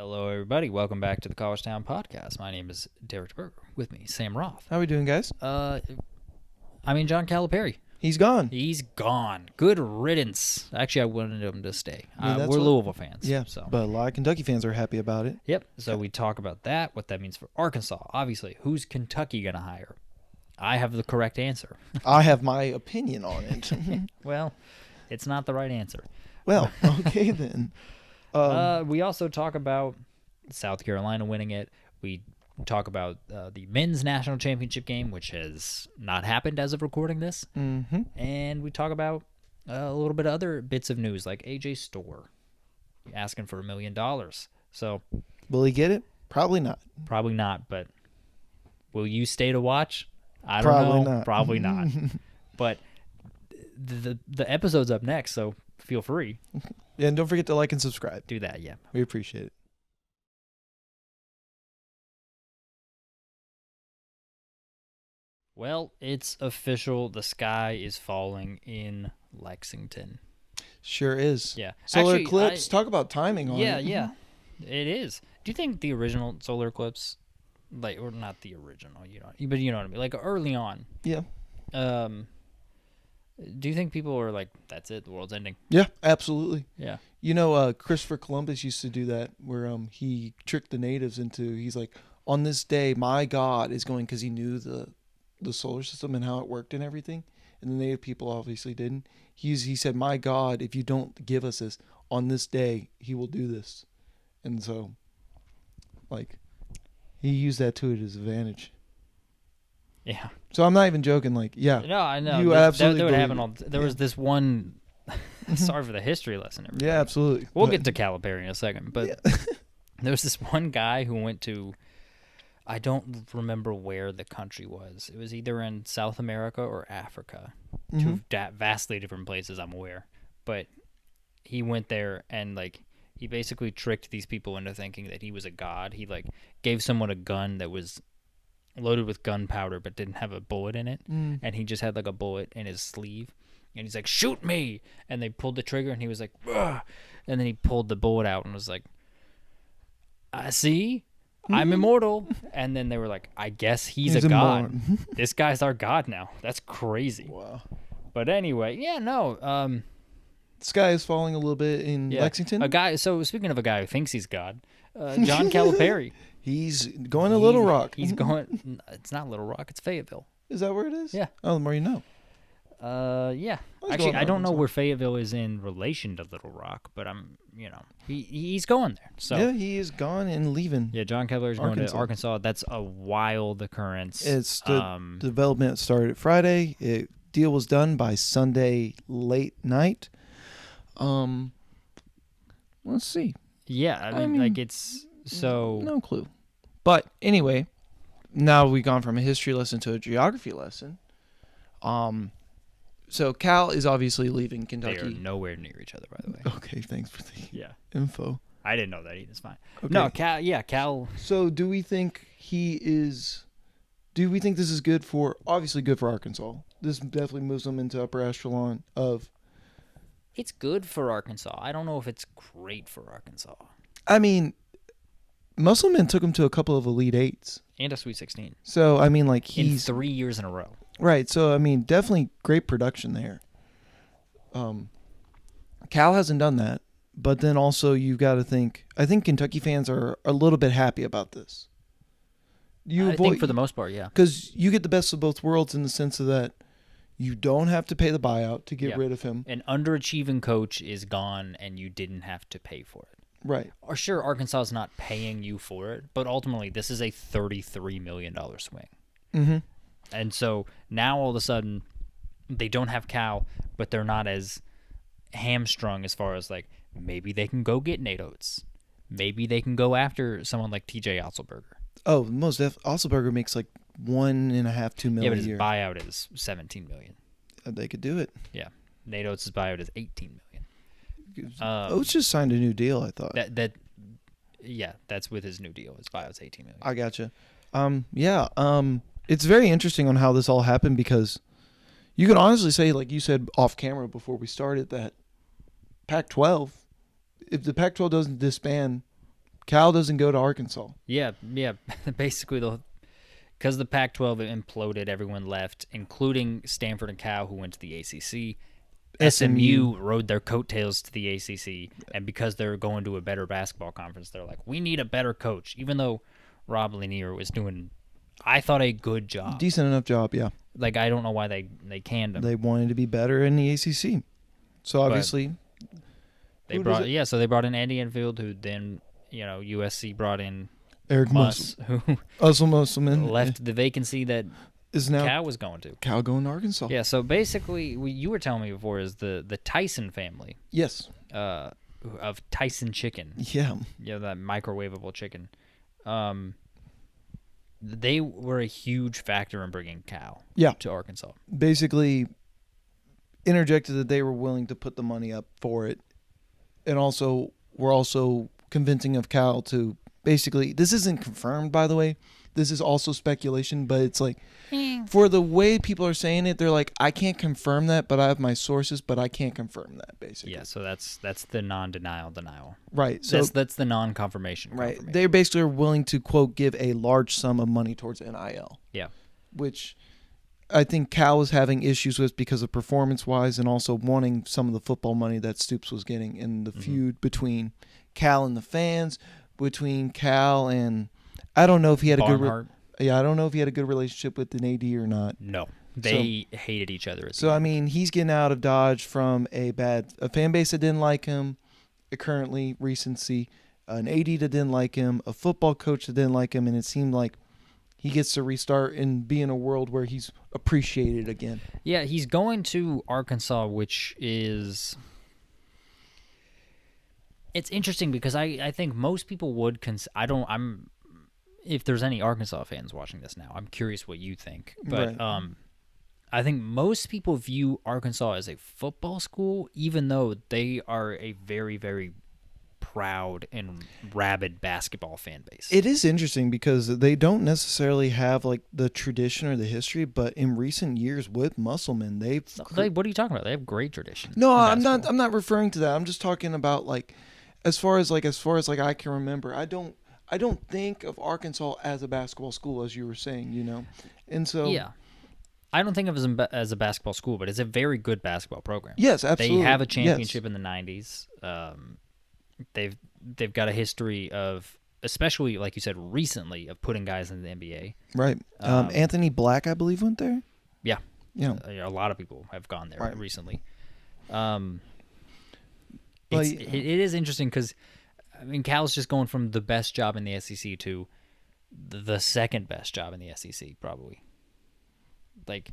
Hello, everybody. Welcome back to the College Town Podcast. My name is Derek Berger. With me, Sam Roth. How are we doing, guys? John Calipari. He's gone. He's gone. Good riddance. Actually, I wanted him to stay. We're Louisville fans. Yeah, so. but a lot of Kentucky fans are happy about it. Yep. So we talk about that, what that means for Arkansas. Obviously, who's Kentucky going to hire? I have the correct answer. I have my opinion on it. Well, it's not the right answer. Well, okay then. We also talk about South Carolina winning it. We talk about the men's national championship game, which has not happened as of recording this. Mm-hmm. And we talk about a little bit of other bits of news, like AJ Storr asking for $1 million. So, will he get it? Probably not. Probably not, but will you stay to watch? I don't Probably know. Not. Probably not. But the episode's up next, so feel free. Yeah, and don't forget to like and subscribe. Do that, yeah. We appreciate it. Well, it's official. The sky is falling in Lexington. Sure is. Yeah. Solar Actually, eclipse. Talk about timing on it. Yeah. It is. Do you think the original solar eclipse, or not the original, but you know what I mean, like early on? Yeah. Do you think people are like, that's it, the world's ending? Yeah, absolutely. Yeah. You know, Christopher Columbus used to do that, where he tricked the natives into. He's like, on this day, my God is going, because he knew the solar system and how it worked and everything, and the native people obviously didn't. He said, my God, if you don't give us this on this day, he will do this. And so, like, he used that to his advantage. Yeah. So I'm not even joking. Like, yeah. No, I know. You absolutely that would happen believe there was this one. Sorry for the history lesson. Everybody. Yeah, absolutely. We'll get to Calipari in a second, but yeah. There was this one guy who went to, I don't remember where the country was. It was either in South America or Africa. Mm-hmm. Two vastly different places, I'm aware. But he went there and, he basically tricked these people into thinking that he was a god. He, gave someone a gun that was loaded with gunpowder but didn't have a bullet in it. Mm. And he just had, a bullet in his sleeve. And he's like, shoot me! And they pulled the trigger and he was like, ugh! And then he pulled the bullet out and was like, I see? I'm immortal. And then they were like, I guess he's a god. This guy's our god now. That's crazy. Wow. But anyway, yeah, no. The sky is falling a little bit in Lexington. So speaking of a guy who thinks he's God, John Calipari. He's going to Little Rock. He's going. It's not Little Rock. It's Fayetteville. Is that where it is? Yeah. Oh, the more you know. Yeah. Actually, I don't know where Fayetteville is in relation to Little Rock, but he's going there. So yeah, he is gone and leaving. Yeah, John Calipari's going to Arkansas. That's a wild occurrence. It's the development started Friday. Deal was done by Sunday late night. Let's see. Yeah, I mean it's so no clue. But anyway, now we've gone from a history lesson to a geography lesson. So Cal is obviously leaving Kentucky. They are nowhere near each other, by the way. Okay, thanks for the info. I didn't know that either. It's fine. Okay. No, Cal. So do we think this is good for Arkansas? This definitely moves them into upper echelon of. It's good for Arkansas. I don't know if it's great for Arkansas. I mean, Musselman took him to a couple of Elite Eights. And a Sweet 16. So, I mean, he's... in 3 years in a row. Right. So, I mean, definitely great production there. Cal hasn't done that. But then also you've got to think... I think Kentucky fans are a little bit happy about this. I think for the most part, yeah. Because you get the best of both worlds in the sense of that you don't have to pay the buyout to get rid of him. An underachieving coach is gone, and you didn't have to pay for it. Right. Or sure, Arkansas is not paying you for it, but ultimately this is a $33 million swing. Mm-hmm. And so now all of a sudden they don't have Cal, but they're not as hamstrung as far as maybe they can go get Nate Oates. Maybe they can go after someone like TJ Otzelberger. Oh, most Otzelberger makes $1.5, $2 million Yeah, but his a year. buyout is $17 million. They could do it. Yeah, Nate Oates' buyout is $18 million. Oates just signed a new deal, I thought. That's with his new deal. His buyout's $18 million. I gotcha. It's very interesting on how this all happened because you can honestly say, like you said off camera before we started, that Pac-12, if the Pac-12 doesn't disband, Cal doesn't go to Arkansas. Yeah. Basically, because the Pac-12 imploded, everyone left, including Stanford and Cal, who went to the ACC. SMU rode their coattails to the ACC, and because they're going to a better basketball conference, they're like, we need a better coach. Even though Rob Lanier was doing, I thought, a good job. Decent enough job, yeah. Like, I don't know why they canned him. They wanted to be better in the ACC. So obviously, they brought in Andy Enfield, who then USC brought in Eric Muss, who Musselman left the vacancy that is now Cal was going to. Cal going to Arkansas. Yeah, so basically, you were telling me before is the Tyson family. Yes. Of Tyson chicken. Yeah. Yeah, that microwavable chicken. They were a huge factor in bringing Cal to Arkansas. Basically interjected that they were willing to put the money up for it. And also were also convincing of Cal to basically, this isn't confirmed, by the way. This is also speculation, but it's like, for the way people are saying it, they're like, I can't confirm that, but I have my sources, but I can't confirm that, basically. Yeah, so that's the non-denial denial. Right. So that's the non-confirmation. Right. They basically are willing to, quote, give a large sum of money towards NIL. Yeah. Which I think Cal was having issues with because of performance-wise and also wanting some of the football money that Stoops was getting in the feud between Cal and the fans, between Cal and... I don't know if he had Barnhart. I don't know if he had a good relationship with an AD or not. No, they hated each other. So I mean, he's getting out of Dodge from a fan base that didn't like him, currently recency, an AD that didn't like him, a football coach that didn't like him, and it seemed like he gets to restart and be in a world where he's appreciated again. Yeah, he's going to Arkansas, which is. It's interesting because I think most people would if there's any Arkansas fans watching this now, I'm curious what you think. But right. I think most people view Arkansas as a football school, even though they are a very, very proud and rabid basketball fan base. It is interesting because they don't necessarily have like the tradition or the history, but in recent years with Musselman, what are you talking about? They have great tradition. No, I'm not referring to that. I'm just talking about like as far as I can remember, I don't think of Arkansas as a basketball school, as you were saying, and so yeah, I don't think of it as a basketball school, but it's a very good basketball program. Yes, absolutely. They have a championship in the '90s. They've got a history of, especially like you said, recently of putting guys in the NBA. Right. Anthony Black, I believe, went there. Yeah. Yeah. A lot of people have gone there recently. It is interesting because, I mean, Cal's just going from the best job in the SEC to the second best job in the SEC, probably. Like,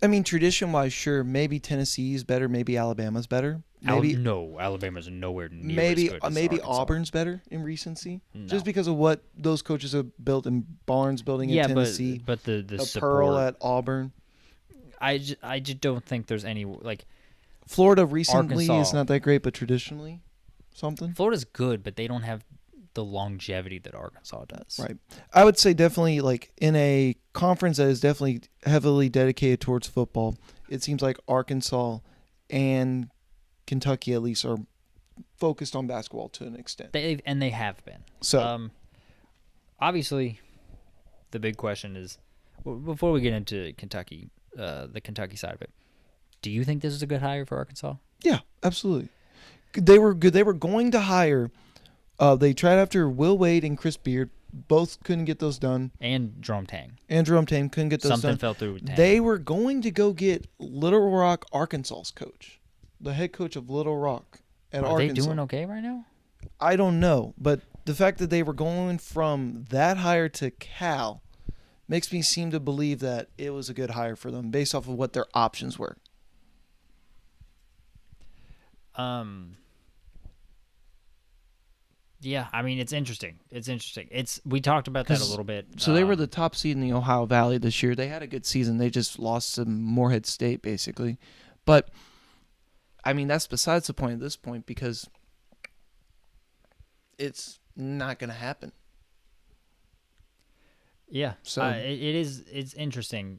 I mean, tradition-wise, sure, maybe Tennessee's better, maybe Alabama's better. No, Alabama's nowhere near as good as maybe Arkansas. Auburn's better in recency, No. just because of what those coaches have built in Barnes building in Tennessee. but the support, Pearl at Auburn. I just don't think there's any like. Florida recently Arkansas. is not that great, but traditionally, something. Florida's good, but they don't have the longevity that Arkansas does. Right. I would say definitely like in a conference that is definitely heavily dedicated towards football, it seems like Arkansas and Kentucky at least are focused on basketball to an extent. They have been. So obviously the big question is, before we get into Kentucky, the Kentucky side of it, do you think this is a good hire for Arkansas? Yeah, absolutely. They were good. They were going to hire. They tried after Will Wade and Chris Beard. Both couldn't get those done. And Jerome Tang. Couldn't get those done. Something fell through with Tang. They were going to go get Little Rock, Arkansas's coach, the head coach of Little Rock at Arkansas. Are they doing okay right now? I don't know, but the fact that they were going from that hire to Cal makes me seem to believe that it was a good hire for them based off of what their options were. Yeah, I mean, it's interesting. We talked about that a little bit. So they were the top seed in the Ohio Valley this year. They had a good season. They just lost to Morehead State, basically. But, I mean, that's besides the point at this point because it's not going to happen. Yeah, so it's interesting.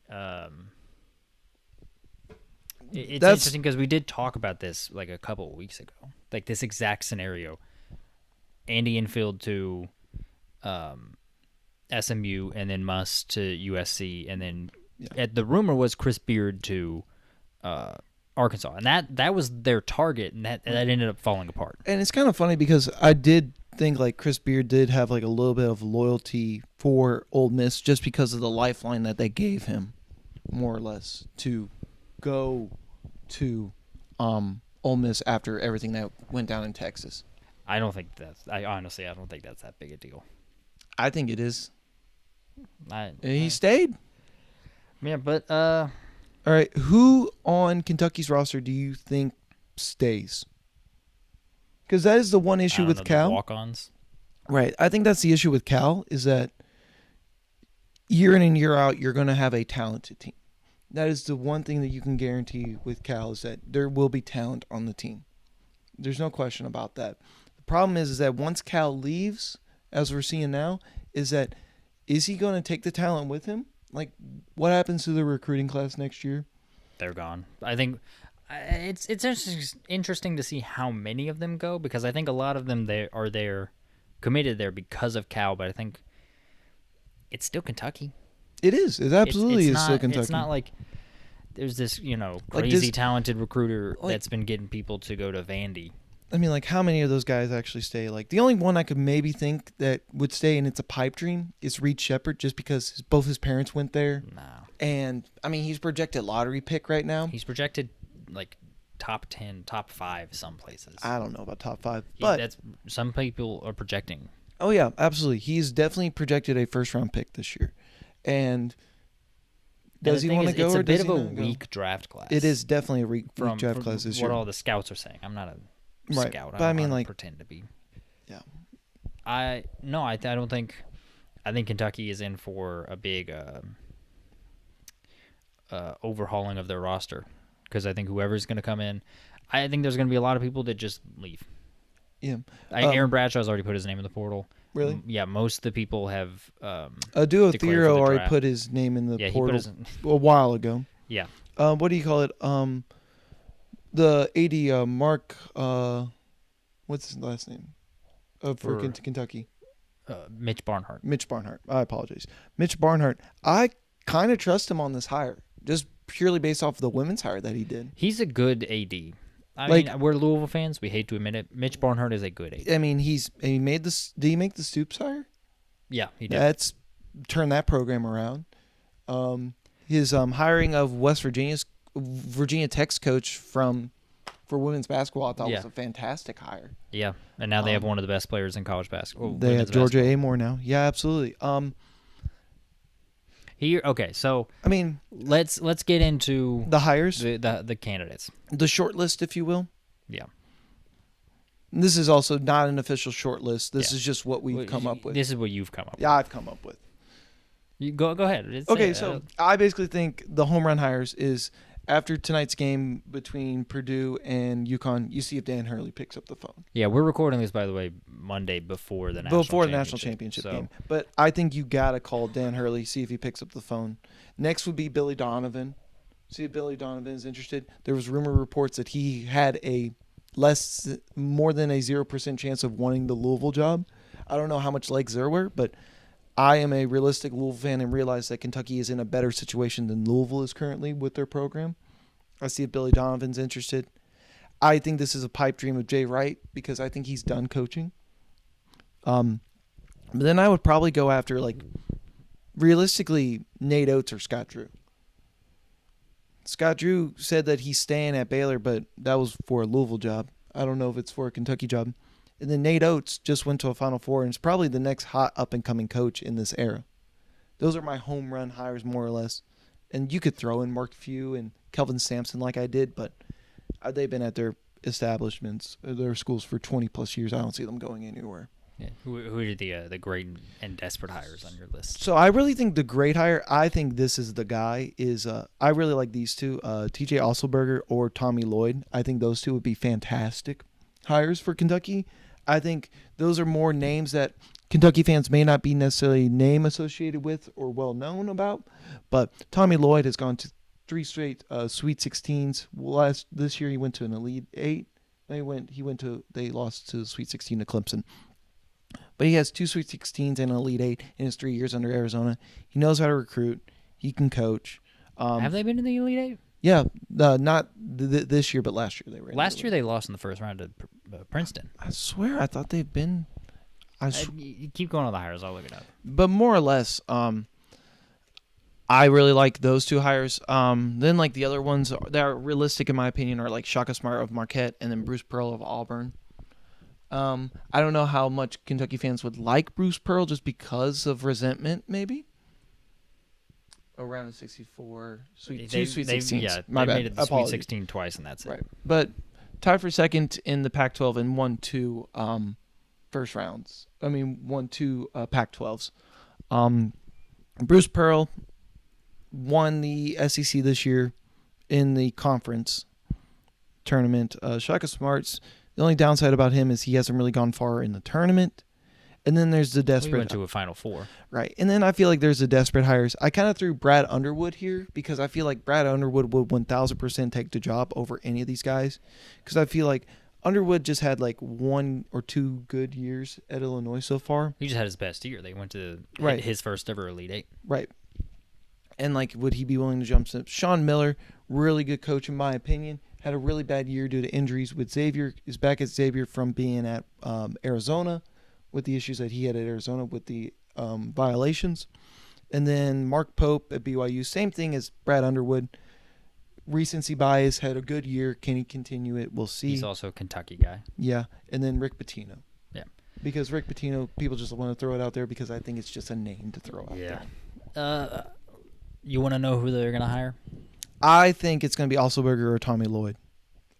It's interesting because we did talk about this like a couple of weeks ago, like this exact scenario. Andy Enfield to SMU, and then Muss to USC, and then the rumor was Chris Beard to Arkansas, and that was their target, and that ended up falling apart. And it's kind of funny because I did think like Chris Beard did have like a little bit of loyalty for Ole Miss just because of the lifeline that they gave him, more or less, to go to Ole Miss after everything that went down in Texas. I honestly don't think that's that big a deal. I think it is. He I stayed. Yeah, but All right, who on Kentucky's roster do you think stays? Because that is the one issue with Cal. Walk-ons. Right. I think that's the issue with Cal is that year in and year out, you're going to have a talented team. That is the one thing that you can guarantee with Cal is that there will be talent on the team. There's no question about that. The problem is that once Cal leaves, as we're seeing now, is he going to take the talent with him? Like, what happens to the recruiting class next year? They're gone. I think it's interesting to see how many of them go, because I think a lot of them are committed there because of Cal, but I think it's still Kentucky. It is. It absolutely is still Kentucky. It's not like there's this, crazy talented recruiter that's been getting people to go to Vandy. I mean, like, how many of those guys actually stay? Like, the only one I could maybe think that would stay, and it's a pipe dream, is Reed Shepherd, just because both his parents went there. No. And, I mean, he's projected lottery pick right now. He's projected, like, top 10, top 5 some places. I don't know about top 5, but some people are projecting. Oh, yeah, absolutely. He's definitely projected a first-round pick this year. And does he want to go or does he not go? It's a bit of a weak draft class. It is definitely a weak draft class this year. What all the scouts are saying. I'm not a right. scout. But I mean, like, pretend to be. Yeah. I don't think. I think Kentucky is in for a big overhauling of their roster, because I think whoever's going to come in, I think there's going to be a lot of people that just leave. Yeah. Aaron Bradshaw's already put his name in the portal. Really? Yeah, most of the people have. Duo Theo already put his name in the portal a while ago. Yeah. What do you call it? The AD Mark. What's his last name? For Kentucky. Mitch Barnhart. Mitch Barnhart. I apologize. Mitch Barnhart. I kind of trust him on this hire, just purely based off of the women's hire that he did. He's a good AD. I mean, we're Louisville fans. We hate to admit it. Mitch Barnhart is a good AD. I mean, he made this. Did he make the Stoops hire? Yeah, he did. That's turned that program around. His hiring of Virginia Tech's coach for women's basketball, I thought was a fantastic hire. Yeah, and now they have one of the best players in college basketball. They have Georgia Amore now. Yeah, absolutely. Okay, so I mean, let's get into the hires, the candidates, the short list, if you will. Yeah. This is also not an official short list. This is just what we've come up with. This is what you've come up with. Yeah, I've come up with. You go ahead. Okay, so I basically think the home run hires is after tonight's game between Purdue and UConn, you see if Dan Hurley picks up the phone. Yeah, we're recording this, by the way, Monday before the national championship game. But I think you got to call Dan Hurley, see if he picks up the phone. Next would be Billy Donovan. See if Billy Donovan is interested. There was rumor reports that he had more than a 0% chance of wanting the Louisville job. I don't know how much legs there were, but I am a realistic Louisville fan and realize that Kentucky is in a better situation than Louisville is currently with their program. I see if Billy Donovan's interested. I think this is a pipe dream of Jay Wright because I think he's done coaching. But then I would probably go after, like, realistically, Nate Oates or Scott Drew. Scott Drew said that he's staying at Baylor, but that was for a Louisville job. I don't know if it's for a Kentucky job. And then Nate Oates just went to a Final Four and is probably the next hot up-and-coming coach in this era. Those are my home run hires, more or less. And you could throw in Mark Few and Kelvin Sampson like I did, but they've been at their establishments, their schools for 20-plus years. I don't see them going anywhere. Yeah. Who are the great and desperate hires on your list? So I really think the great hire, I think this is the guy, is I really like these two, T.J. Osselberger or Tommy Lloyd. I think those two would be fantastic hires for Kentucky. I think those are more names that Kentucky fans may not be necessarily name associated with or well known about, but Tommy Lloyd has gone to 3 straight Sweet 16s. This year he went to an Elite 8. They lost to Sweet 16 to Clemson. but he has 2 Sweet 16s and an Elite 8 in his 3 years under Arizona. He knows how to recruit. He can coach. Have they been in the Elite Eight? Yeah, not this year, but last year they were. Last year they lost in the first round to Princeton. I swear, I thought they've been. You keep going on the hires. I'll look it up. But more or less, I really like those 2 hires. Then like the other ones that are realistic in my opinion are like Shaka Smart of Marquette and then Bruce Pearl of Auburn. I don't know how much Kentucky fans would like Bruce Pearl just because of resentment, maybe. Around 64, two Sweet 16s. Yeah, my they bad. made it the Sweet 16 twice, and that's it. Right, but tied for second in the Pac-12 and won 2 first rounds. Won 2 Pac-12s. Bruce Pearl won the SEC this year in the conference tournament. Shaka Smart's, the only downside about him is he hasn't really gone far in the tournament. And then there's the desperate. We went to a Final Four. Right. And then I feel like there's the desperate hires. I kind of threw Brad Underwood here because I feel like Brad Underwood would 1,000% take the job over any of these guys. Because I feel like Underwood just had like 1 or 2 good years at Illinois so far. He just had his best year. They went to his first ever Elite Eight. Right. And like, would he be willing to jump? Sean Miller, really good coach in my opinion. Had a really bad year due to injuries with Xavier. Is back at Xavier from being at Arizona with the issues that he had at Arizona with the violations. And then Mark Pope at BYU, same thing as Brad Underwood. Recency bias, had a good year. Can he continue it? We'll see. He's also a Kentucky guy. Yeah. And then Rick Pitino. Yeah. Because Rick Pitino, people just want to throw it out there because I think it's just a name to throw out there. You want to know who they're going to hire? I think it's going to be Osselberger or Tommy Lloyd.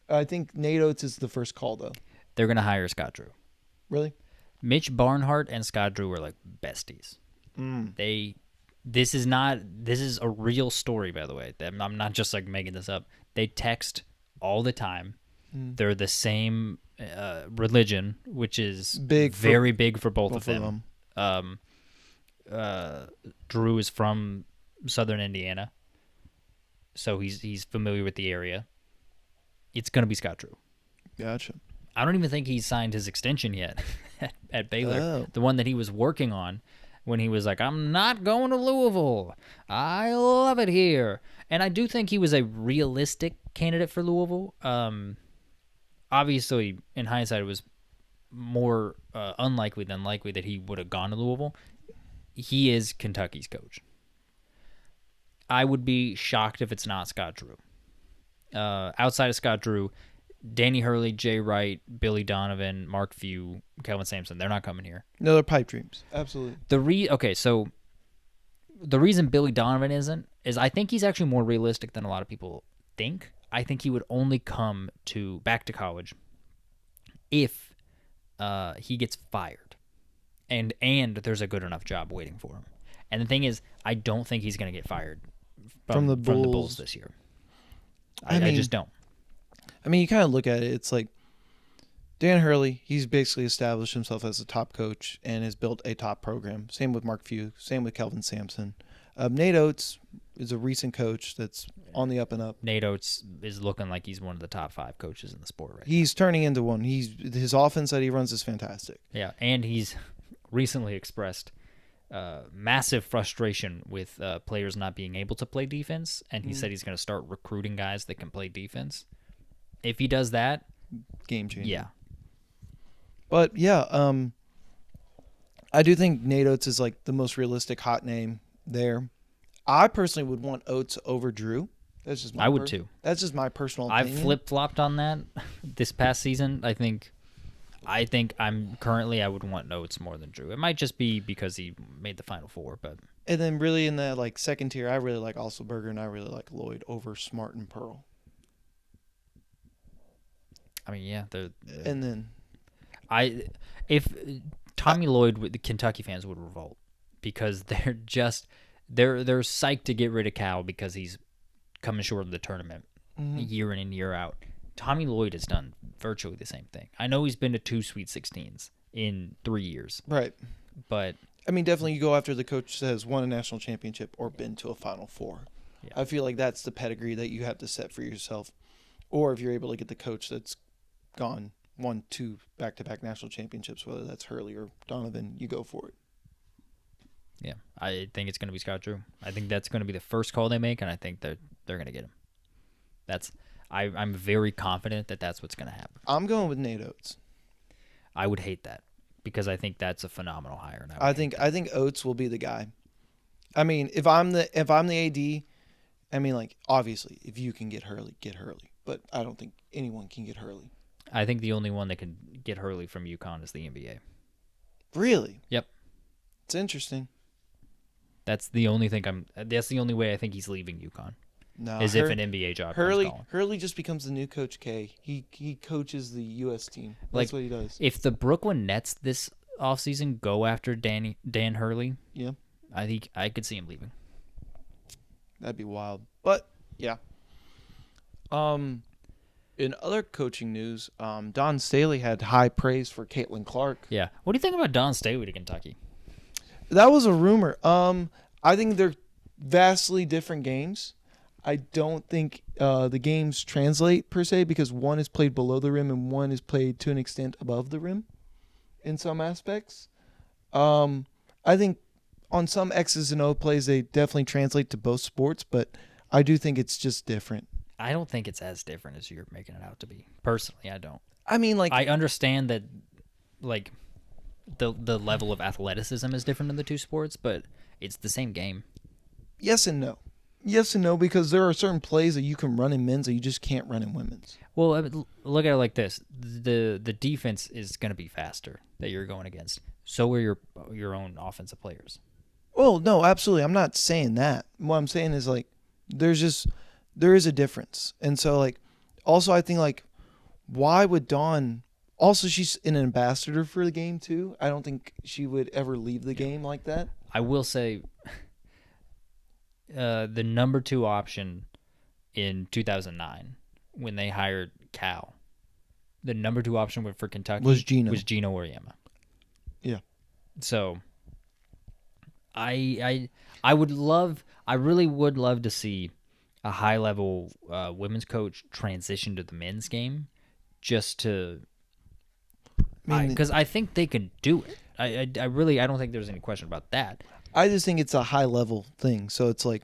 I think Nate Oates is the first call, though. They're going to hire Scott Drew. Really? Mitch Barnhart and Scott Drew were like besties. This is a real story, by the way. I'm not just like making this up. They text all the time. They're the same religion, which is very big for both of them. Drew is from Southern Indiana, so he's familiar with the area. It's gonna be Scott Drew. Gotcha. I don't even think he's signed his extension yet at Baylor. Oh. The one that he was working on when he was like, I'm not going to Louisville. I love it here. And I do think he was a realistic candidate for Louisville. Obviously, in hindsight, it was more unlikely than likely that he would have gone to Louisville. He is Kentucky's coach. I would be shocked if it's not Scott Drew. Outside of Scott Drew, Danny Hurley, Jay Wright, Billy Donovan, Mark Few, Kelvin Sampson, they're not coming here. No, they're pipe dreams. Absolutely. So the reason Billy Donovan isn't is I think he's actually more realistic than a lot of people think. I think he would only come back to college if he gets fired and there's a good enough job waiting for him. And the thing is, I don't think he's going to get fired from the Bulls this year. I just don't. I mean, you kind of look at it, it's like Dan Hurley, he's basically established himself as a top coach and has built a top program. Same with Mark Few, same with Kelvin Sampson. Nate Oates is a recent coach that's on the up and up. Nate Oates is looking like he's one of the top 5 coaches in the sport right now. He's turning into one. His offense that he runs is fantastic. Yeah, and he's recently expressed massive frustration with players not being able to play defense, and he said he's going to start recruiting guys that can play defense. If he does that, game changer. Yeah. But yeah, I do think Nate Oates is like the most realistic hot name there. I personally would want Oates over Drew. That's just I would too. That's just my personal opinion. I've flip-flopped on that this past season. I think I would want Oates more than Drew. It might just be because he made the Final Four, but and then really in the like second tier, I really like Osselberger and I really like Lloyd over Smart and Pearl. I mean, yeah, and then if Tommy Lloyd, the Kentucky fans would revolt because they're psyched to get rid of Cal because he's coming short of the tournament year in and year out. Tommy Lloyd has done virtually the same thing. I know he's been to 2 Sweet 16s in 3 years, right? But I mean, definitely you go after the coach that has won a national championship or been to a Final Four. Yeah. I feel like that's the pedigree that you have to set for yourself, or if you're able to get the coach that's gone won 2 back-to-back national championships, whether that's Hurley or Donovan, you go for it. Yeah, I think it's going to be Scott Drew. I think that's going to be the first call they make, and I think they're going to get him. I'm very confident that that's what's going to happen. I'm going with Nate Oates. I would hate that because I think that's a phenomenal hire. And I think Oates will be the guy. I mean, if I'm the AD, I mean, like, obviously, if you can get Hurley, get Hurley. But I don't think anyone can get Hurley. I think the only one that can get Hurley from UConn is the NBA. Really? Yep. It's interesting. That's the only way I think he's leaving UConn. No, if an NBA job comes calling. Hurley just becomes the new Coach K. He coaches the U.S. team. That's what he does. If the Brooklyn Nets this offseason go after Dan Hurley, yeah, I think I could see him leaving. That'd be wild. But yeah. In other coaching news, Don Staley had high praise for Caitlin Clark. Yeah. What do you think about Don Staley to Kentucky? That was a rumor. I think they're vastly different games. I don't think the games translate per se because one is played below the rim and one is played to an extent above the rim in some aspects. I think on some X's and O plays they definitely translate to both sports, but I do think it's just different. I don't think it's as different as you're making it out to be. Personally, I don't. I mean, like, I understand that, like, the level of athleticism is different in the two sports, but it's the same game. Yes and no. Yes and no, because there are certain plays that you can run in men's that you just can't run in women's. Well, I mean, look at it like this: the defense is going to be faster that you're going against. So are your own offensive players. Well, no, absolutely. I'm not saying that. What I'm saying is, like, there is a difference, and so, like, also I think, like, why would Dawn? Also, she's an ambassador for the game too. I don't think she would ever leave the game like that. I will say. The number 2 option in 2009 when they hired Cal, the number 2 option for Kentucky was Gino Auriemma. Yeah. So I really would love to see a high level women's coach transition to the men's game, just to because I think they could do it. I don't think there's any question about that. I just think it's a high level thing. So it's like,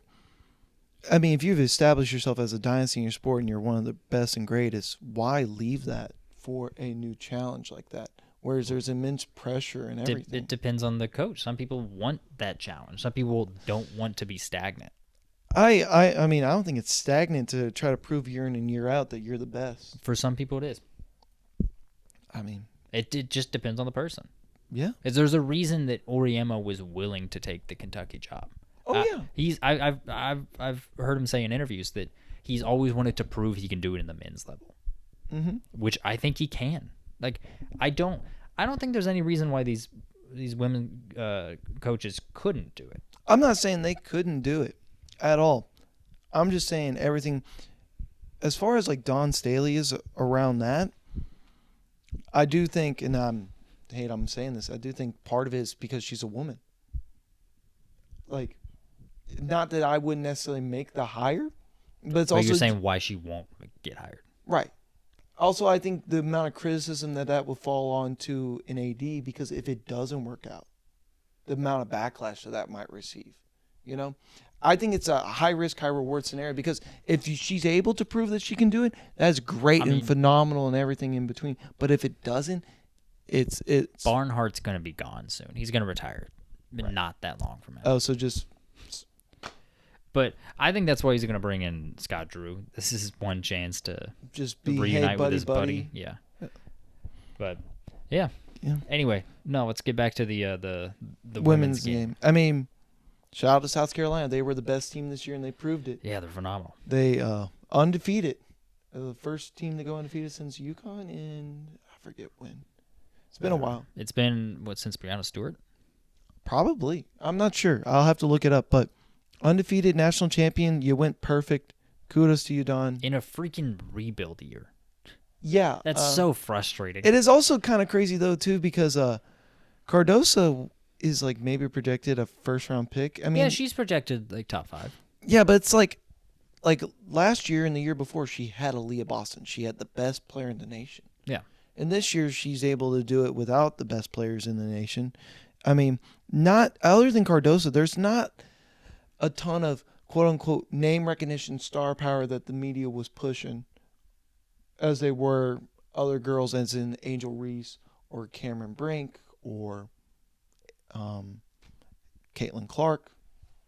I mean, if you've established yourself as a dynasty in your sport and you're one of the best and greatest, why leave that for a new challenge like that? Whereas there's immense pressure and everything. It depends on the coach. Some people want that challenge. Some people don't want to be stagnant. I mean, I don't think it's stagnant to try to prove year in and year out that you're the best. For some people, it is. I mean, it just depends on the person. Yeah. There's a reason that Auriemma was willing to take the Kentucky job. Oh yeah. I've heard him say in interviews that he's always wanted to prove he can do it in the men's level, which I think he can. Like, I don't think there's any reason why these women coaches couldn't do it. I'm not saying they couldn't do it at all. I'm just saying everything as far as, like, Dawn Staley is around that. I do think, and I'm saying this, I do think part of it is because she's a woman. Like, not that I wouldn't necessarily make the hire, but it's also... you're saying why she won't get hired. Right. Also, I think the amount of criticism that will fall on to an AD, because if it doesn't work out, the amount of backlash that might receive, you know? I think it's a high-risk, high-reward scenario, because if she's able to prove that she can do it, that's great and phenomenal and everything in between. But if it doesn't, it's Barnhart's going to be gone soon. He's going to retire, but not that long from now. Oh, so just... But I think that's why he's going to bring in Scott Drew. This is one chance to just be reunite with his buddy. Yeah. But yeah. Anyway, let's get back to the women's game. I mean, shout out to South Carolina. They were the best team this year, and they proved it. Yeah, they're phenomenal. They undefeated. The first team to go undefeated since UConn in, I forget when. It's been a while. It's been, since Brianna Stewart? Probably. I'm not sure. I'll have to look it up, but undefeated national champion. You went perfect. Kudos to you, Don. In a freaking rebuild year. Yeah. That's so frustrating. It is also kind of crazy, though, too, because Cardoso is, like, maybe projected a first-round pick. I mean, yeah, she's projected, like, top 5. Yeah, but it's like last year and the year before, she had Aaliyah Boston. She had the best player in the nation. Yeah. And this year she's able to do it without the best players in the nation. I mean, not other than Cardoso, there's not a ton of quote unquote name recognition star power that the media was pushing as they were other girls, as in Angel Reese or Cameron Brink or Caitlin Clark.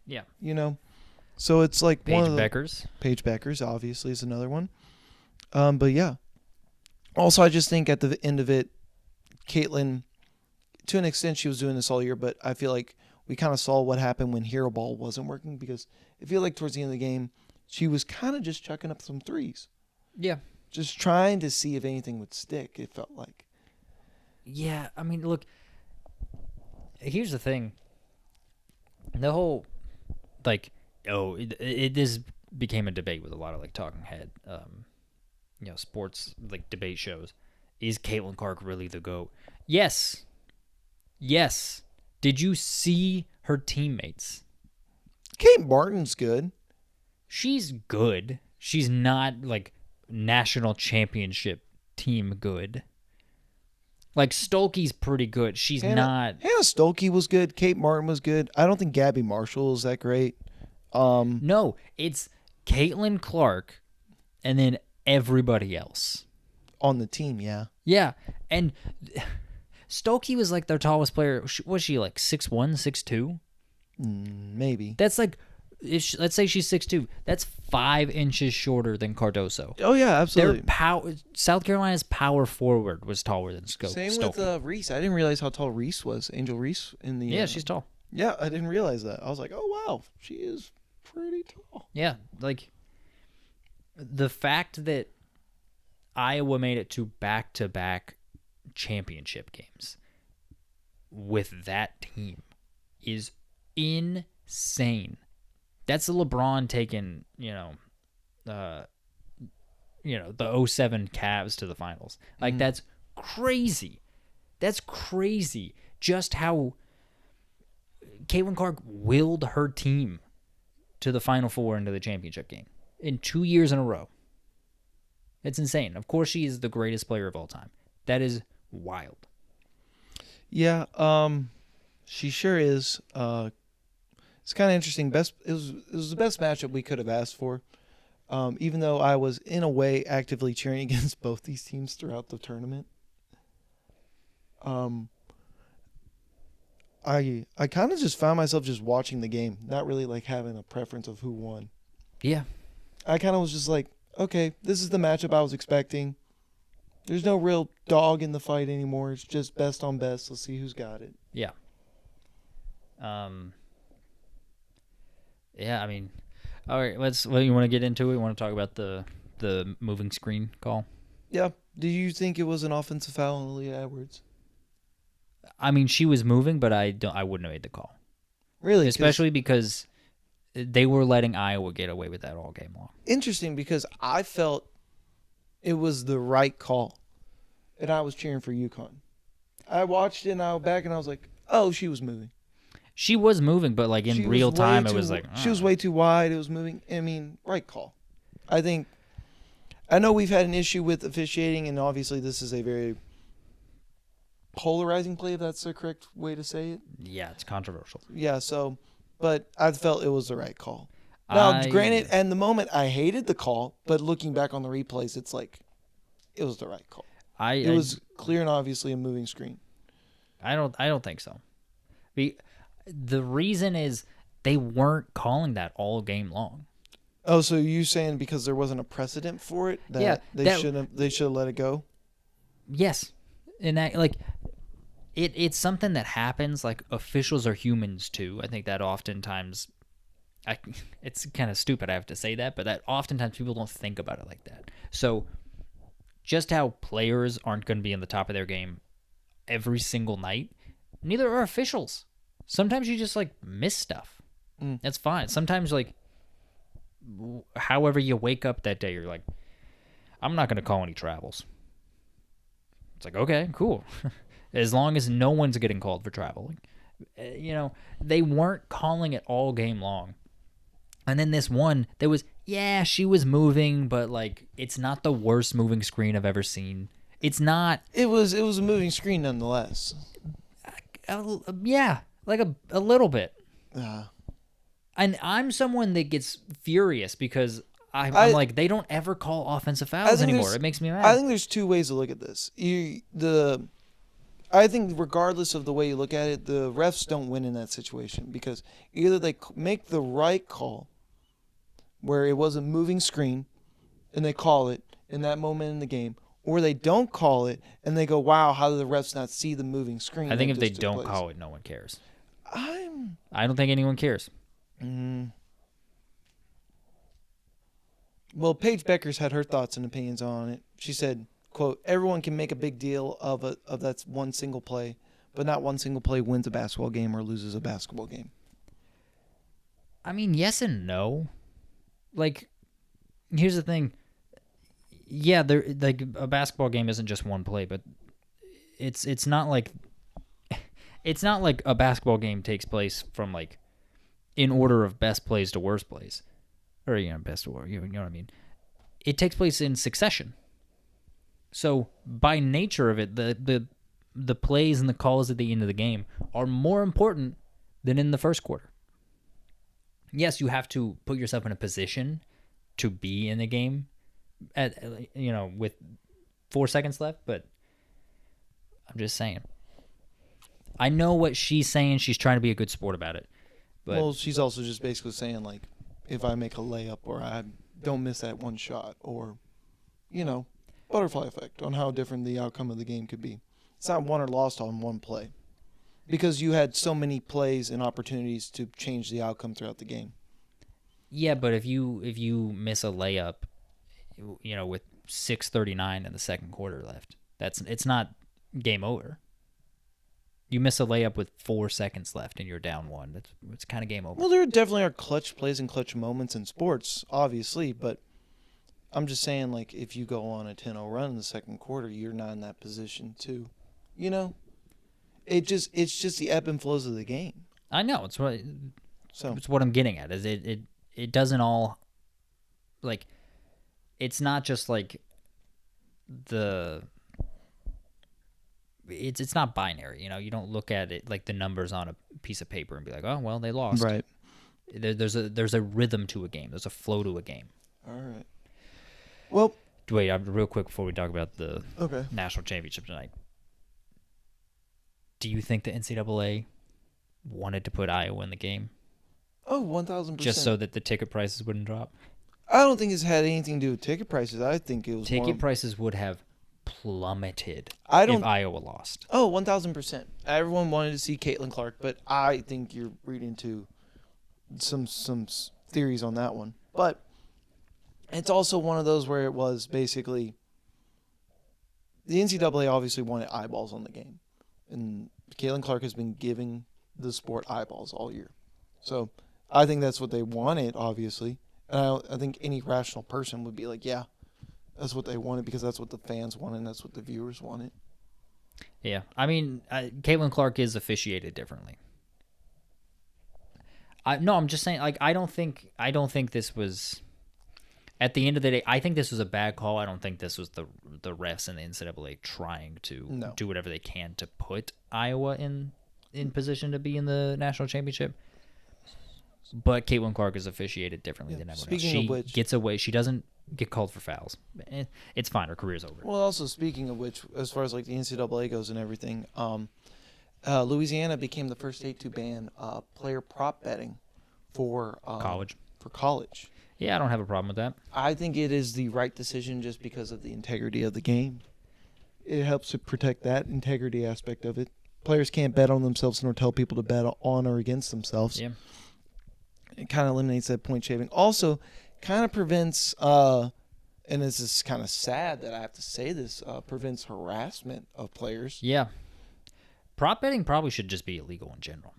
Yeah. You know? So it's like Paige one of the Beckers. Paige Beckers obviously is another one. But yeah. Also, I just think at the end of it, Caitlin, to an extent, she was doing this all year, but I feel like we kind of saw what happened when Hero Ball wasn't working, because I feel like towards the end of the game, she was kind of just chucking up some threes. Yeah. Just trying to see if anything would stick, it felt like. Yeah, I mean, look, here's the thing. The whole, like, this became a debate with a lot of, like, talking head, sports, like, debate shows. Is Caitlin Clark really the GOAT? Yes. Yes. Did you see her teammates? Kate Martin's good. She's good. She's not, like, national championship team good. Like, Stolke's pretty good. She's not. Hannah Stolke was good. Kate Martin was good. I don't think Gabby Marshall is that great. No, it's Caitlin Clark and then everybody else. On the team, yeah. Yeah, and Stolke was, like, their tallest player. Was she, like, 6'1", 6'2"? Maybe. That's, like, let's say she's 6'2". That's 5 inches shorter than Cardoso. Oh, yeah, absolutely. South Carolina's power forward was taller than Stolke. Same with Reese. I didn't realize how tall Reese was. Angel Reese in the... Yeah, she's tall. Yeah, I didn't realize that. I was like, oh, wow, she is pretty tall. Yeah, like, the fact that Iowa made it to back-to-back championship games with that team is insane. That's the LeBron taking, the 07 Cavs to the finals. Like, that's crazy. That's crazy. Just how Caitlin Clark willed her team to the Final Four into the championship game in 2 years in a row. It's insane. Of course, she is the greatest player of all time. That is wild. Yeah, she sure is. It's kind of interesting. It was the best matchup we could have asked for. Even though I was in a way actively cheering against both these teams throughout the tournament. I kind of just found myself just watching the game, not really like having a preference of who won. Yeah. I kind of was just like, okay, this is the matchup I was expecting. There's no real dog in the fight anymore. It's just best on best. Let's see who's got it. Yeah. Yeah, I mean, all right, you want to get into it? You want to talk about the moving screen call? Yeah. Do you think it was an offensive foul on Aaliyah Edwards? I mean, she was moving, but I wouldn't have made the call. Really? Especially because they were letting Iowa get away with that all game long. Interesting, because I felt it was the right call, and I was cheering for UConn. I watched it, and I went back, and I was like, oh, she was moving. She was moving, but, like, in real time, it was like... She was way too wide. It was moving. I mean, right call. I know we've had an issue with officiating, and obviously this is a very polarizing play, if that's the correct way to say it. Yeah, it's controversial. Yeah, but I felt it was the right call. Now, granted, and the moment I hated the call, but looking back on the replays, it's like, it was the right call. It was clear and obviously a moving screen. I don't think so. The reason is they weren't calling that all game long. Oh, so you saying because there wasn't a precedent for it that they should have let it go? Yes. And that, like, it's something that happens. Like, officials are humans too. I think that oftentimes it's kind of stupid I have to say that, but that oftentimes people don't think about it like that. So just how players aren't going to be in the top of their game every single night, neither are officials. Sometimes you just, like, miss stuff. That's fine. Sometimes, like, however you wake up that day, you're like, I'm not going to call any travels. It's like, okay, cool. As long as no one's getting called for traveling. They weren't calling it all game long. And then this one, she was moving, but, like, it's not the worst moving screen I've ever seen. It's not. It was a moving screen nonetheless. Yeah, like a little bit. Uh, And I'm someone that gets furious because I'm like, they don't ever call offensive fouls anymore. It makes me mad. I think there's two ways to look at this. I think regardless of the way you look at it, the refs don't win in that situation because either they make the right call where it was a moving screen and they call it in that moment in the game, or they don't call it and they go, wow, how did the refs not see the moving screen? I think if they don't call it, no one cares. I don't think anyone cares. Well, Paige Beckers had her thoughts and opinions on it. She said, quote, everyone can make a big deal of that one single play, but not one single play wins a basketball game or loses a basketball game. I mean, yes and no. Like, here's the thing. Yeah, like a basketball game isn't just one play, but it's not like a basketball game takes place from like in order of best plays to worst plays, or best or you know what I mean. It takes place in succession. So by nature of it, the plays and the calls at the end of the game are more important than in the first quarter. Yes, you have to put yourself in a position to be in the game with 4 seconds left, but I'm just saying. I know what she's saying. She's trying to be a good sport about it. But well, she's also just basically saying, like, if I make a layup or I don't miss that one shot or, butterfly effect on how different the outcome of the game could be. It's not won or lost on one play because you had so many plays and opportunities to change the outcome throughout the game. Yeah, but if you miss a layup, with 6:39 in the second quarter left, it's not game over. You miss a layup with 4 seconds left and you're down one. It's kind of game over. Well, there definitely are clutch plays and clutch moments in sports, obviously, but I'm just saying, like, if you go on a 10-0 run in the second quarter, you're not in that position to, it's just the ebb and flows of the game. I know. It's what I'm getting at. Is it doesn't all, like, it's not just like it's not binary. You don't look at it like the numbers on a piece of paper and be like, oh well, they lost. Right. There's a rhythm to a game. There's a flow to a game. All right. Well, wait, real quick before we talk about the okay. national championship tonight. Do you think the NCAA wanted to put Iowa in the game? Oh, 1,000%. Just so that the ticket prices wouldn't drop? I don't think it's had anything to do with ticket prices. I think it was ticket prices would have plummeted if Iowa lost. Oh, 1,000%. Everyone wanted to see Caitlin Clark, but I think you're reading into some theories on that one. But it's also one of those where it was basically the NCAA obviously wanted eyeballs on the game. And Caitlin Clark has been giving the sport eyeballs all year. So I think that's what they wanted, obviously. And I think any rational person would be like, yeah, that's what they wanted because that's what the fans wanted and that's what the viewers wanted. Yeah. I mean, Caitlin Clark is officiated differently. I'm just saying, like, I don't think this was, at the end of the day, I think this was a bad call. I don't think this was the refs and the NCAA trying to do whatever they can to put Iowa in position to be in the national championship. But Caitlin Clark is officiated differently than everyone else. She gets away. She doesn't get called for fouls. It's fine. Her career's over. Well, also, speaking of which, as far as like the NCAA goes and everything, Louisiana became the first state to ban player prop betting for college. For college. Yeah, I don't have a problem with that. I think it is the right decision just because of the integrity of the game. It helps to protect that integrity aspect of it. Players can't bet on themselves nor tell people to bet on or against themselves. Yeah. It kind of eliminates that point shaving. Also, kind of prevents, and this is kind of sad that I have to say this, prevents harassment of players. Yeah. Prop betting probably should just be illegal in general.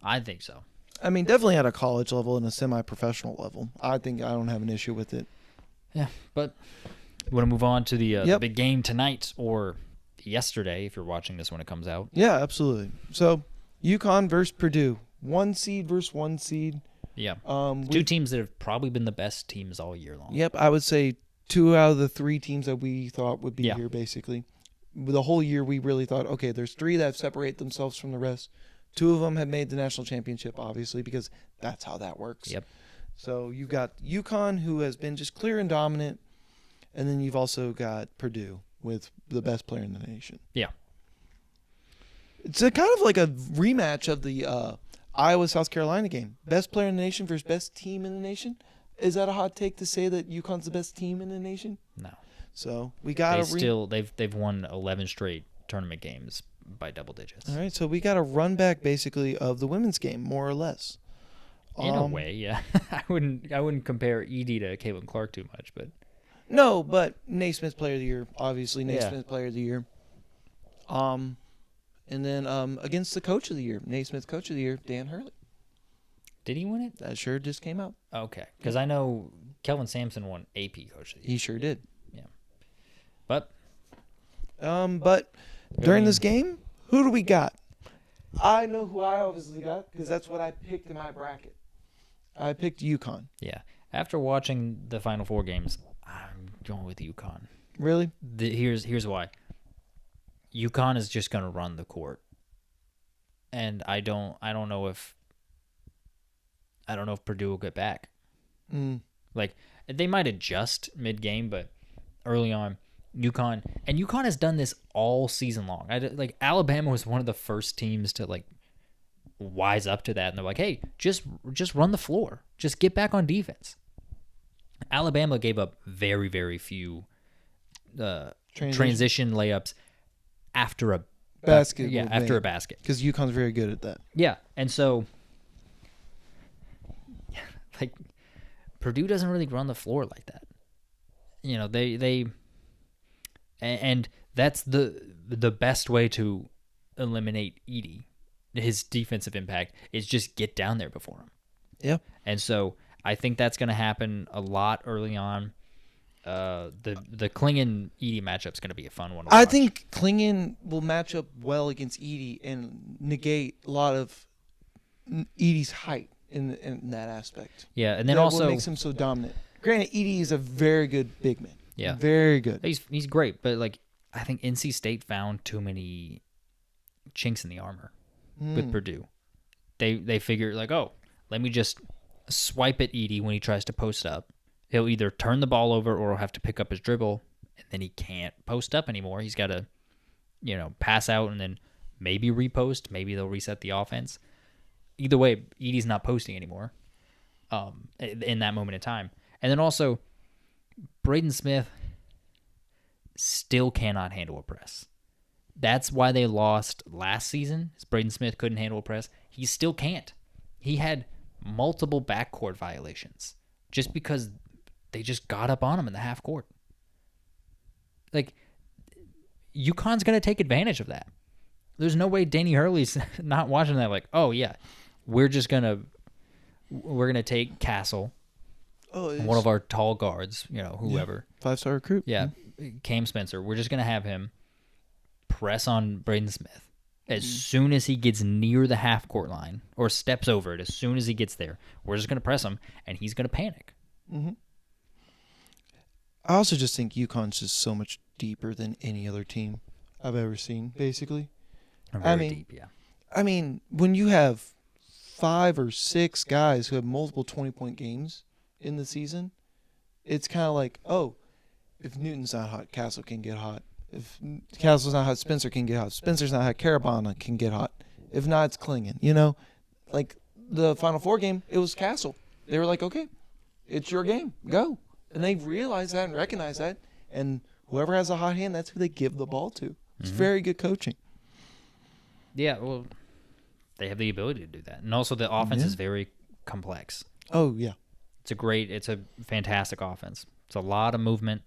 I think so. I mean, definitely at a college level and a semi-professional level. I think I don't have an issue with it. Yeah, but you want to move on to the big game tonight or yesterday if you're watching this when it comes out? Yeah, absolutely. So, UConn versus Purdue. 1 seed versus 1 seed. Yeah. Two teams that have probably been the best teams all year long. Yep, I would say 2 out of the 3 teams that we thought would be Yeah. here, basically. The whole year, we really thought, okay, there's 3 that separate themselves from the rest. 2 of them have made the national championship, obviously, because that's how that works. Yep. So you've got UConn, who has been just clear and dominant, and then you've also got Purdue with the best player in the nation. Yeah. It's a kind of like a rematch of the Iowa-South Carolina game. Best player in the nation versus best team in the nation. Is that a hot take to say that UConn's the best team in the nation? No. So we got they've won 11 straight tournament games by double digits. All right, so we got a run back basically of the women's game, more or less. In a way, yeah. I wouldn't compare Edie to Caitlin Clark too much, but no, but Naismith Player of the Year, obviously Yeah. Naismith Player of the Year. And then against the Coach of the Year, Naismith Coach of the Year, Dan Hurley. did he win it? That sure just came out. Okay, because I know Kelvin Sampson won AP Coach of the Year. He sure did. But But during this game, who do we got? I know who I obviously got because that's what I picked in my bracket. I picked UConn. yeah, after watching the Final Four games, I'm going with UConn. Really? Here's why. UConn is just going to run the court, and I don't know if Purdue will get back. Like they might adjust mid game, but early on, UConn has done this all season long. Like Alabama was one of the first teams to like wise up to that, and they're like, hey, just run the floor, just get back on defense. Alabama gave up very, very few transition layups after a basket. after a basket. Because UConn's very good at that. Yeah, and so like Purdue doesn't really run the floor like that. You know, they and that's the best way to eliminate Edie. His defensive impact is just get down there before him. Yeah. And so I think that's going to happen a lot early on. The Klingon Edie matchup's going to be a fun one to watch. I think Klingon will match up well against Edie and negate a lot of Edie's height in that aspect. Yeah, and then That also what makes him so dominant. Granted, Edie is a very good big man. Yeah. Very good. He's great, but like I think NC State found too many chinks in the armor with Purdue. They figure like, oh, let me just swipe at Edie when he tries to post up. He'll either turn the ball over or he'll have to pick up his dribble, and then he can't post up anymore. He's got to, pass out and then maybe repost. Maybe they'll reset the offense. Either way, Edie's not posting anymore in that moment in time. And then also, Braden Smith still cannot handle a press. That's why they lost last season. Braden Smith couldn't handle a press. He still can't. He had multiple backcourt violations just because they just got up on him in the half court. Like, UConn's going to take advantage of that. There's no way Danny Hurley's not watching that like, oh, yeah, we're going to take Castle, one of our tall guards, whoever. Yeah. 5-star recruit. Yeah, Cam Spencer. We're just going to have him press on Braden Smith. As soon as he gets near the half-court line or steps over it, as soon as he gets there, we're just going to press him, and he's going to panic. Mm-hmm. I also just think UConn's just so much deeper than any other team I've ever seen, basically. Very deep, yeah. I mean, when you have 5 or 6 guys who have multiple 20-point games in the season, it's kind of like, oh, if Newton's not hot, Castle can get hot. If Castle's not hot, Spencer can get hot. If Spencer's not hot, Carabana can get hot. If not, it's Klingon. Like the Final Four game, it was Castle. They were like, okay, it's your game. Go. And they realize that and recognize that. And whoever has a hot hand, that's who they give the ball to. It's very good coaching. Yeah, well, they have the ability to do that. And also the offense is very complex. Oh, yeah. It's a fantastic offense. It's a lot of movement.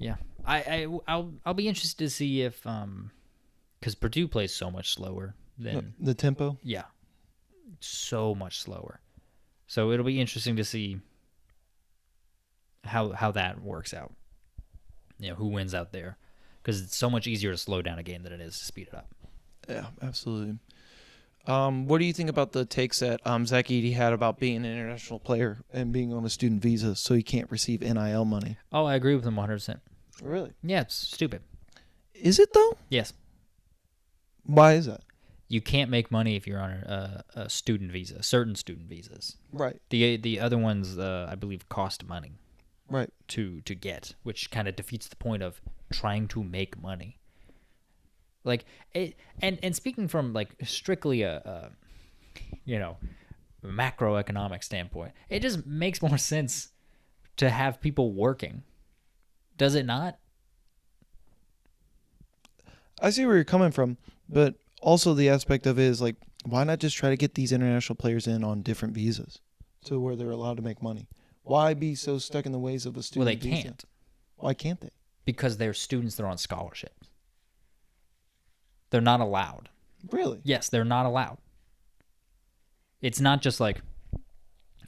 Yeah. I'll be interested to see if because Purdue plays so much slower than the tempo. Yeah, so much slower. So it'll be interesting to see how that works out. Who wins out there, because it's so much easier to slow down a game than it is to speed it up. Yeah, absolutely. What do you think about the takes that Zach Edey had about being an international player and being on a student visa so he can't receive NIL money? Oh, I agree with him 100%. Really? Yeah, it's stupid. Is it, though? Yes. Why is that? You can't make money if you're on a student visa, certain student visas. Right. The other ones, I believe, cost money. Right. To get, which kind of defeats the point of trying to make money. Like it, and speaking from like strictly a macroeconomic standpoint, it just makes more sense to have people working. Does it not? I see where you're coming from, but also the aspect of it is like, why not just try to get these international players in on different visas to where they're allowed to make money? Why be so stuck in the ways of a student Well, they visa? can't. Why can't they? Because they're students that are on scholarships. They're not allowed. Really? Yes, they're not allowed. It's not just like,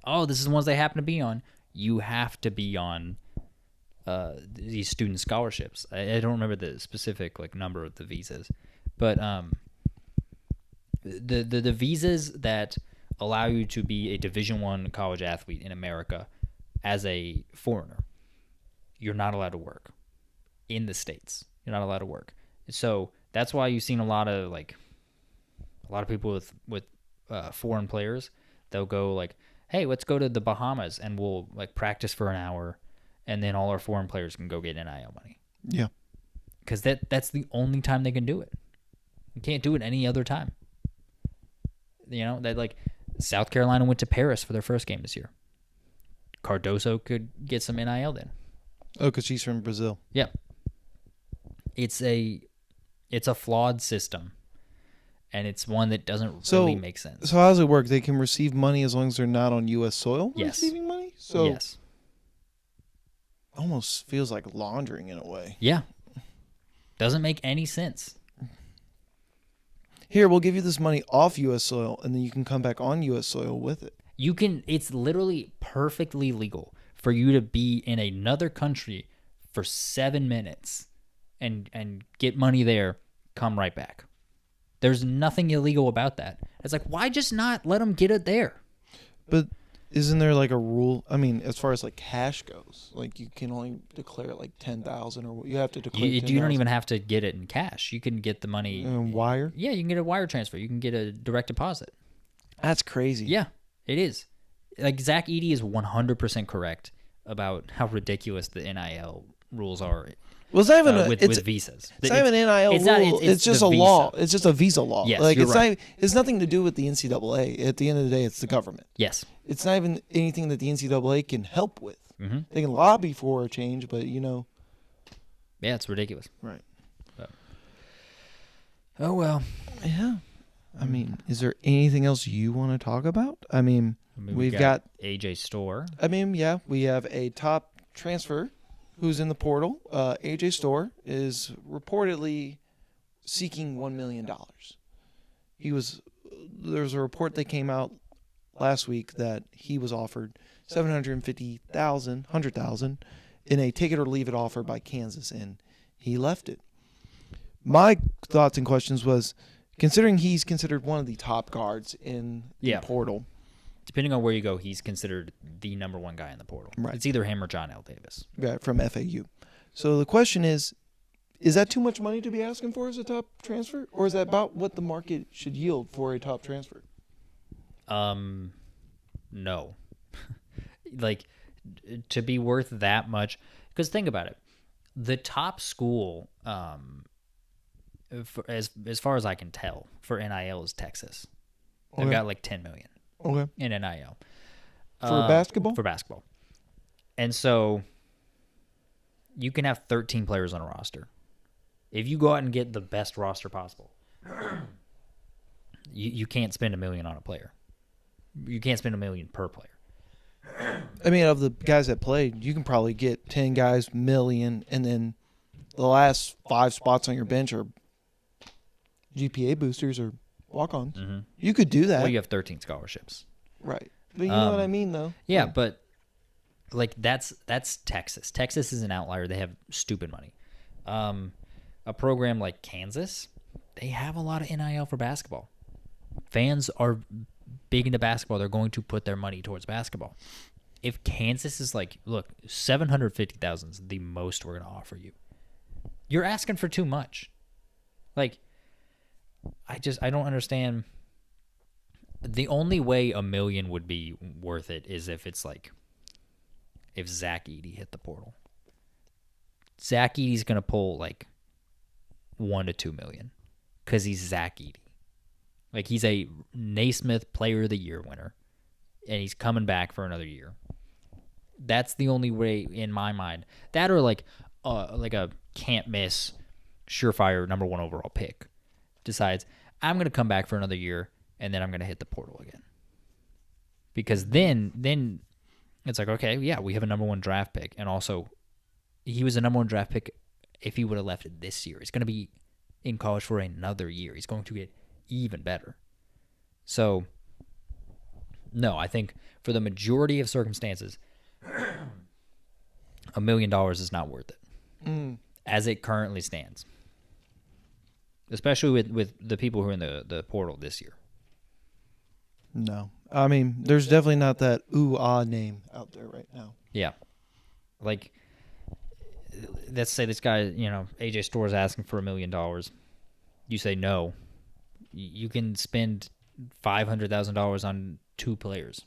oh, this is the ones they happen to be on. You have to be on these student scholarships. I don't remember the specific like number of the visas, but the visas that allow you to be a Division I college athlete in America as a foreigner, you're not allowed to work in the States. You're not allowed to work. So that's why you've seen a lot of people with foreign players. They'll go like, hey, let's go to the Bahamas and we'll like practice for an hour, and then all our foreign players can go get NIL money. Yeah. Because that's the only time they can do it. You can't do it any other time. You know, that like South Carolina went to Paris for their first game this year. Cardoso could get some NIL then. Oh, because she's from Brazil. Yeah. It's a flawed system, and it's one that doesn't really make sense. So how does it work? They can receive money as long as they're not on U.S. soil Yes. receiving money? So yes. Almost feels like laundering in a way. Yeah. Doesn't make any sense. Here, we'll give you this money off U.S. soil, and then you can come back on U.S. soil with it. It's literally perfectly legal for you to be in another country for 7 minutes and get money there, come right back. There's nothing illegal about that. It's like, why just not let them get it there? But isn't there like a rule? I mean, as far as like cash goes, like you can only declare like 10,000, or you have to declare. You don't even have to get it in cash. You can get the money wire. Yeah, you can get a wire transfer. You can get a direct deposit. That's crazy. Yeah, it is. Like Zach Edey is 100% correct about how ridiculous the NIL rules are. Well, it's not even with visas. It's not even an NIL rule. It's just a law. It's just a visa law. Yes, like you're right. It's nothing to do with the NCAA. At the end of the day, it's the government. Yes. It's not even anything that the NCAA can help with. Mm-hmm. They can lobby for a change, but Yeah, it's ridiculous. Right. But, oh well. Yeah. I mean, is there anything else you want to talk about? I mean we've got AJ Storr. I mean, yeah, we have a top transfer who's in the portal. AJ Storr is reportedly seeking $1 million. There's a report that came out last week that he was offered $750,000 in a take it or leave it offer by Kansas, and he left it. My thoughts and questions was, considering he's considered one of the top guards in the portal. Depending on where you go, he's considered the number one guy in the portal. Right. It's either him or John L. Davis. Right, from FAU. So the question is that too much money to be asking for as a top transfer? Or is that about what the market should yield for a top transfer? No. Like, to be worth that much. Because think about it. The top school, as far as I can tell, for NIL is Texas. They've got like $10 million. Okay. In NIL. For basketball? For basketball. And so you can have 13 players on a roster. If you go out and get the best roster possible, you can't spend $1 million on a player. You can't spend $1 million per player. I mean, of the guys that played, you can probably get 10 guys, $1 million, and then the last 5 spots on your bench are GPA boosters or walk-ons. Mm-hmm. You could do that. Well, you have 13 scholarships. Right. But you know what I mean, though. Yeah, but like that's Texas. Texas is an outlier. They have stupid money. A program like Kansas, they have a lot of NIL for basketball. fans are big into basketball. They're going to put their money towards basketball. If Kansas is like, look, 750,000 is the most we're going to offer you, you're asking for too much. Like, I don't understand. The only way $1 million would be worth it is if it's like, if Zach Edey hit the portal. Zach Edey's going to pull like $1 to $2 million because he's Zach Edey. Like, he's a Naismith Player of the Year winner, and he's coming back for another year. That's the only way in my mind. That or like a can't miss, surefire number 1 overall pick decides I'm going to come back for another year, and then I'm going to hit the portal again. Because then it's like, okay, yeah, we have a number 1 draft pick, and also he was a number 1 draft pick if he would have left it this year. He's going to be in college for another year. He's going to get even better. So, no, I think for the majority of circumstances, $1 million is not worth it as it currently stands, especially with the people who are in the portal this year. No. I mean, there's definitely not that ooh-ah name out there right now. Yeah. Like, let's say this guy, AJ Store's asking for $1 million. You say no. You can spend $500,000 on 2 players.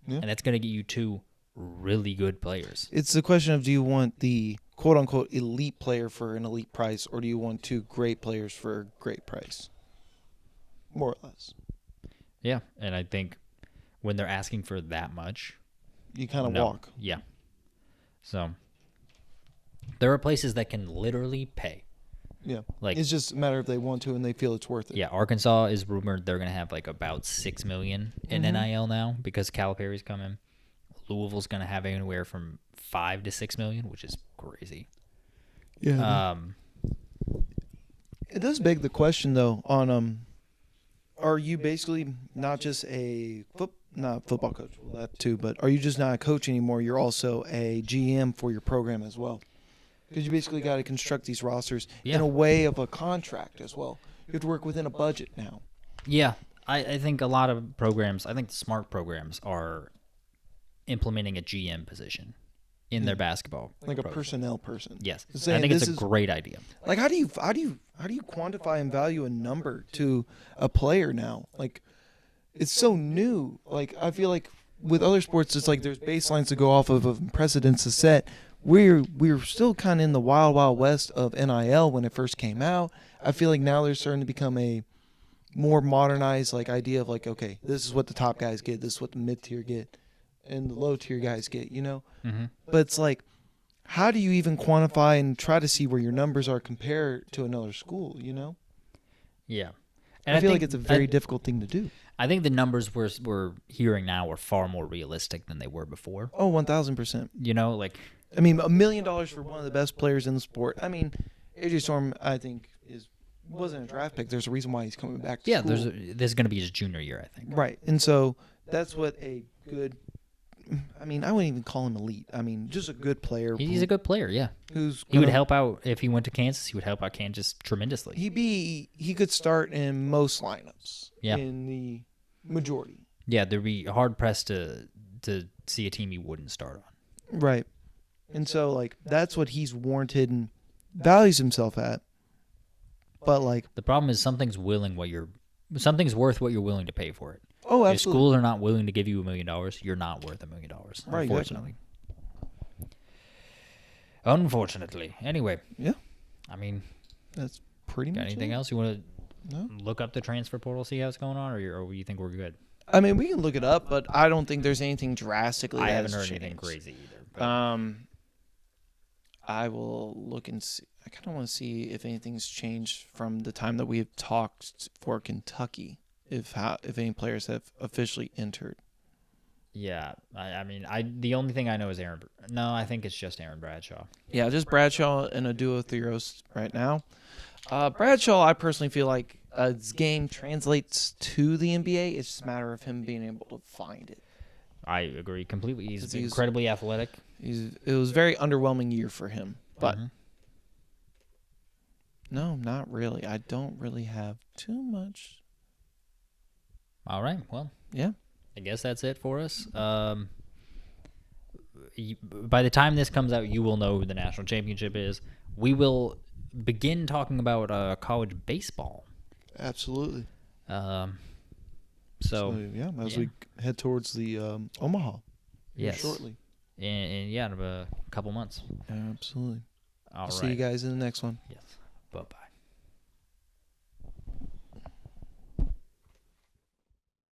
Yeah. And that's going to get you 2 really good players. It's the question of, do you want the quote-unquote elite player for an elite price, or do you want 2 great players for a great price? More or less. Yeah, and I think when they're asking for that much, you kind of walk. Yeah. So there are places that can literally pay. Yeah. Like, it's just a matter if they want to and they feel it's worth it. Yeah, Arkansas is rumored they're going to have like about $6 million in NIL now because Calipari's coming. Louisville's going to have anywhere from $5 to $6 million, which is crazy. Yeah. It does beg the question though on are you basically not just a football coach, well, that too, but are you just not a coach anymore? You're also a GM for your program as well. Because you basically got to construct these rosters in a way of a contract as well. You have to work within a budget now. Yeah. I think a lot of programs, I think the smart programs are implementing a GM position in their basketball. Like a personnel person. Yes. I think it's a great idea. Like, how do you quantify and value a number to a player now? Like, it's so new. Like, I feel like with other sports, it's like there's baselines to go off of precedents to set. We're still kind of in the wild, wild west of NIL when it first came out. I feel like now there's starting to become a more modernized like idea of like, okay, this is what the top guys get, this is what the mid tier get, and the low tier guys get, Mm-hmm. But it's like, how do you even quantify and try to see where your numbers are compared to another school, Yeah. And I feel like it's a very difficult thing to do. I think the numbers we're hearing now are far more realistic than they were before. Oh, 1,000%. Like, I mean, $1 million for one of the best players in the sport. I mean, AJ Storm, I think, wasn't a draft pick. There's a reason why he's coming back to school. This is going to be his junior year, I think. Right. And so that's what a good, I mean, I wouldn't even call him elite. I mean, just a good player. He's a good player, yeah. He would help out, if he went to Kansas, he would help out Kansas tremendously. He could start in most lineups. Yeah. In the majority. Yeah, there'd be hard-pressed to see a team he wouldn't start on. Right. And so, like, that's what he's warranted and values himself at. But, like... The problem is something's worth what you're willing to pay for it. Oh, absolutely. If schools are not willing to give you $1 million, you're not worth $1 million, right, unfortunately. Unfortunately. Anyway. Yeah. I mean... That's pretty much anything else? You want to look up the transfer portal, see how it's going on, or you think we're good? I mean, we can look it up, but I don't think there's anything drastically I haven't heard anything crazy either. But. I will look and see. I kind of want to see if anything's changed from the time that we have talked for Kentucky, if any players have officially entered. Yeah, I mean, the only thing I know is Aaron. No, I think it's just Aaron Bradshaw. Yeah, just Bradshaw and a duo Theros right now. Bradshaw, I personally feel like his game translates to the NBA. It's just a matter of him being able to find it. I agree completely. He's incredibly athletic. It was a very underwhelming year for him, but no, not really. I don't really have too much All right. Well, Yeah. I guess that's it for us. By the time this comes out, you will know who the national championship is. We will begin talking about college baseball. Absolutely. So as we head towards the Omaha shortly. And in a couple months. Absolutely. All right. See you guys in the next one. Yes. Bye-bye.